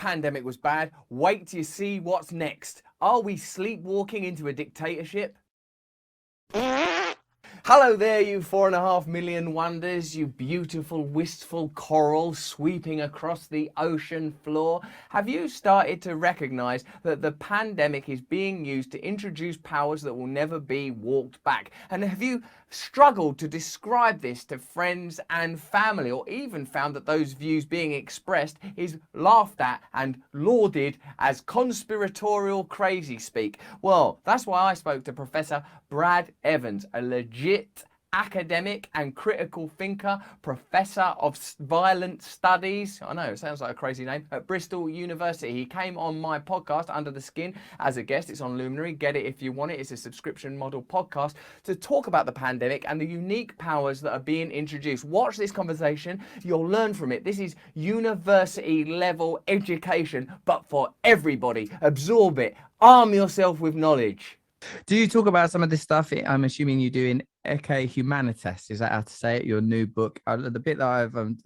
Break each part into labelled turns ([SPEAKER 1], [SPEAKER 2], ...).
[SPEAKER 1] pandemic was bad. Wait till you see what's next. Are we sleepwalking into a dictatorship? Hello there, you 4.5 million wonders, you beautiful, wistful coral sweeping across the ocean floor. Have you started to recognize that the pandemic is being used to introduce powers that will never be walked back? And have you struggled to describe this to friends and family, or even found that those views being expressed is laughed at and lauded as conspiratorial crazy speak? Well, that's why I spoke to Professor Brad Evans, a legit academic and critical thinker, professor of violent studies. I know, it sounds like a crazy name, at Bristol University. He came on my podcast, Under the Skin, as a guest. It's on Luminary. Get it if you want it. It's a subscription model podcast to talk about the pandemic and the unique powers that are being introduced. Watch this conversation. You'll learn from it. This is university level education, but for everybody. Absorb it. Arm yourself with knowledge.
[SPEAKER 2] Do you talk about some of this stuff? I'm assuming you do in Ecce Humanitas. Is that how to say it? Your new book. The bit that I'm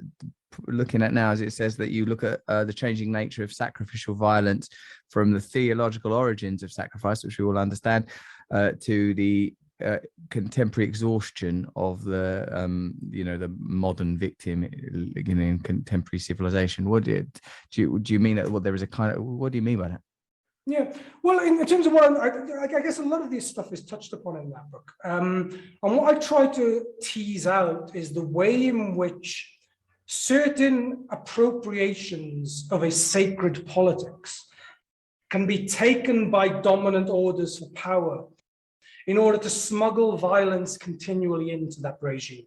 [SPEAKER 2] looking at now is it says that you look at the changing nature of sacrificial violence from the theological origins of sacrifice, which we all understand, to the contemporary exhaustion of the the modern victim in contemporary civilization. What do you mean that? Well, there is a kind of, what do you mean by that?
[SPEAKER 3] Yeah, well, in terms of what I guess a lot of this stuff is touched upon in that book. And what I try to tease out is the way in which certain appropriations of a sacred politics can be taken by dominant orders for power in order to smuggle violence continually into that regime.